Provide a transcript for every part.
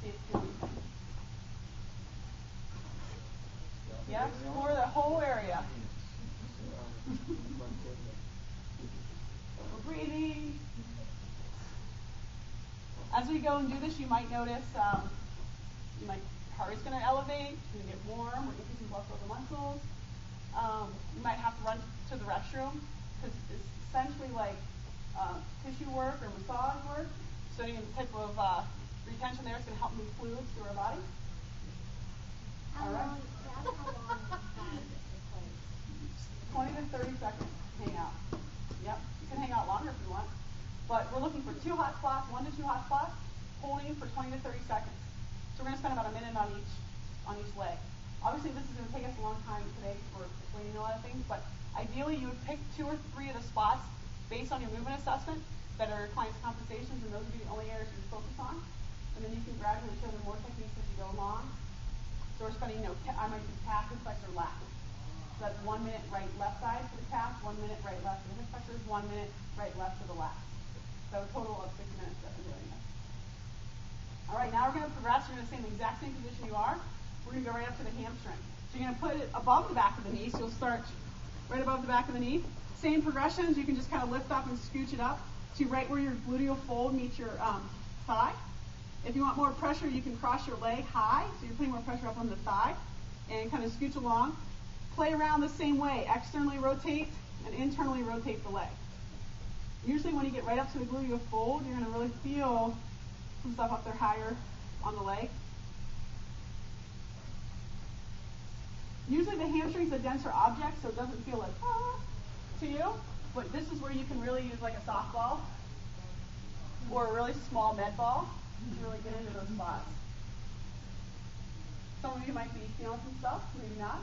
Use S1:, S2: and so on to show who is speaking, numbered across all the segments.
S1: See if you do anything. Yeah, explore the whole area. We're breathing. As we go and do this, you might notice heart rate's going to elevate, it's going to get warm, we're increasing blood flow to the muscles. You might have to run to the restroom because it's essentially like tissue work or massage work. So any type of retention there is going to help move fluids through our body.
S2: How long
S1: 20 to 30 seconds, hang out. Yep, you can hang out longer if you want. But we're looking for 2 hot spots, 1 to 2 hot spots, holding for 20 to 30 seconds. So we're going to spend about a minute on each leg. Obviously, this is going to take us a long time today because we're explaining a lot of things, but ideally you would pick 2 or 3 of the spots based on your movement assessment that are clients' compensations, and those would be the only areas you focus on. And then you can gradually show them more techniques as you go along. So we're spending, I might do calf, hip flexor, lat. So that's 1 minute right, left side for the calf, 1 minute right, left for the hip flexors, 1 minute right, left for the lat. So a total of 6 minutes that we're doing this. All right, now we're going to progress. You're going to stay in the exact same position you are. We're going to go right up to the hamstring. So you're going to put it above the back of the knee. So you'll start right above the back of the knee. Same progressions. You can just kind of lift up and scooch it up to right where your gluteal fold meets your thigh. If you want more pressure, you can cross your leg high. So you're putting more pressure up on the thigh and kind of scooch along. Play around the same way. Externally rotate and internally rotate the leg. Usually when you get right up to the gluteal fold, you're going to really feel some stuff up there higher on the leg. Usually the hamstring's a denser object, so it doesn't feel like to you. But this is where you can really use like a softball or a really small med ball to really get into those spots. Some of you might be feeling some stuff, maybe not.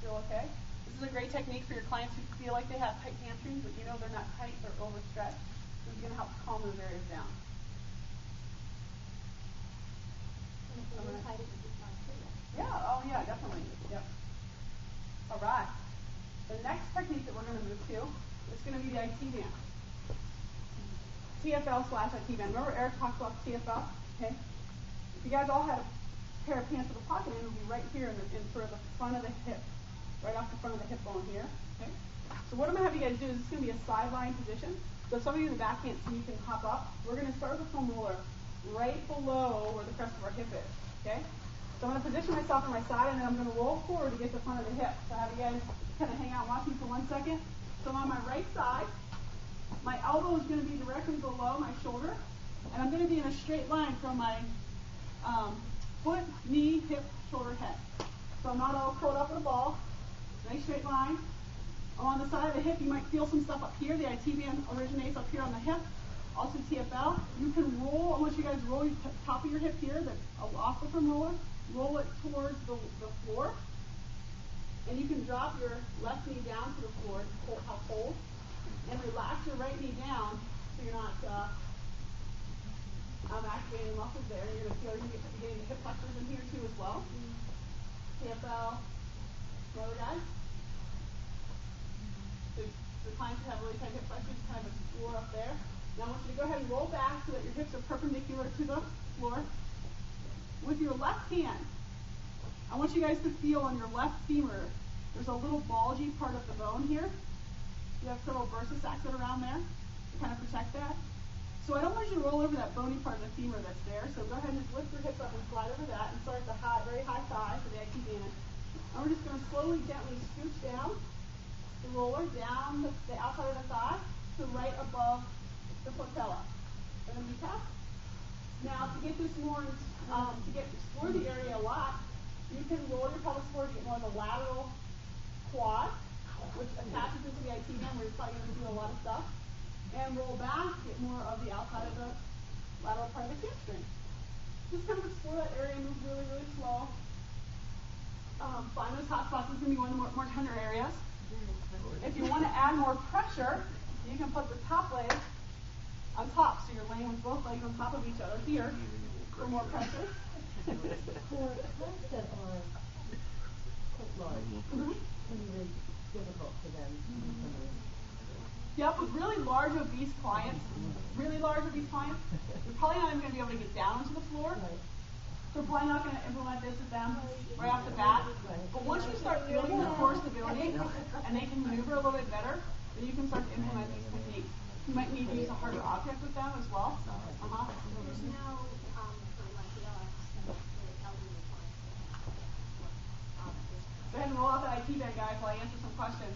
S1: Feel okay. This is a great technique for your clients who feel like they have tight hamstrings, but you know they're not tight, they're overstretched. This is going to help calm those areas down. Yeah, oh yeah, definitely. Yep. All right. The next technique that we're going to move to is going to be the IT band. TFL/IT band. Remember Eric talked about TFL? Okay. If you guys all had a pair of pants with a pocket in, it would be right here in sort of the front of the hip. Right off the front of the hip bone here. Okay. So what I'm going to have you guys do is it's going to be a sideline position. So if some of you in the back can't see, you can hop up. We're going to start with the foam roller right below where the crest of our hip is. Okay? So I'm going to position myself on my side, and then I'm going to roll forward to get to the front of the hip. So I have you guys kind of hang out and watch me for 1 second. So I'm on my right side. My elbow is going to be directly below my shoulder, and I'm going to be in a straight line from my foot, knee, hip, shoulder, head. So I'm not all curled up in a ball. Nice straight line. Along the side of the hip, you might feel some stuff up here. The IT band originates up here on the hip. Also TFL. You can roll, I want you guys to roll your top of your hip here, off the foam roller. Roll it towards the floor. And you can drop your left knee down to the floor, hold, and relax your right knee down so you're not activating muscles there. You're going to feel you're getting the hip flexors in here too as well. TFL. Some other guys? The clients who have really tight hip flexors kind of explore up there. Now I want you to go ahead and roll back so that your hips are perpendicular to the floor. With your left hand, I want you guys to feel on your left femur, there's a little bulgy part of the bone here. You have several bursa sacs that are around there to kind of protect that. So I don't want you to roll over that bony part of the femur that's there. So go ahead and just lift your hips up and slide over that and start at the very high thigh for the IT band. And we're just going to slowly, gently scooch down the roller down the outside of the thigh to right above the patella and the kneecap. Now, to get this more, explore the area a lot, you can roll your pelvis forward to get more of a lateral quad, which attaches into the IT band where you're probably going to do a lot of stuff. And roll back, get more of the outside of the lateral part of the hamstring. Just kind of explore that area, move really, really slow. Find those hot spots. This is going to be one of the more tender areas. If you want to add more pressure, you can put the top leg on top. So you're laying with both legs on top of each other here for more pressure.
S2: For clients that are quite large, can be really difficult for them.
S1: Yep, with really large obese clients, you're probably not even going to be able to get down onto the floor.
S2: Right.
S1: So we're probably not going to implement this with them right off the bat. But once you start feeling the core stability and they can maneuver a little bit better, then you can start to implement these techniques. You might need to use a harder object with them as well.
S3: There's no for like the LX, the elderly clients.
S1: Go ahead and roll out the IT bag, guys, while I answer some questions.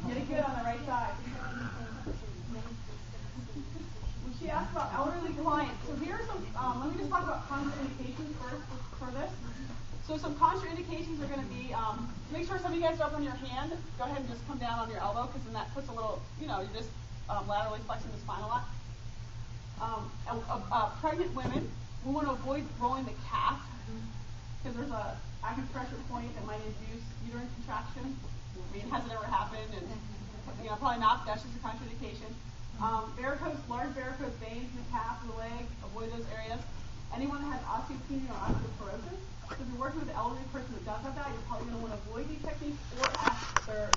S1: Get it good on the right side. She asked about elderly clients. So here are some, let me just talk about contraindications first for this. So some contraindications are going to be, make sure some of you guys are up on your hand. Go ahead and just come down on your elbow, because then that puts a little, you're just laterally flexing the spine a lot. Pregnant women, we want to avoid rolling the calf, because there's a acupressure point that might induce uterine contraction. I mean, has it ever happened? And probably not. That's just a contraindication. Large varicose veins in the calf and the leg, avoid those areas. Anyone that has osteopenia or osteoporosis. So if you're working with an elderly person that does have that, you're probably going to want to avoid these techniques or ask their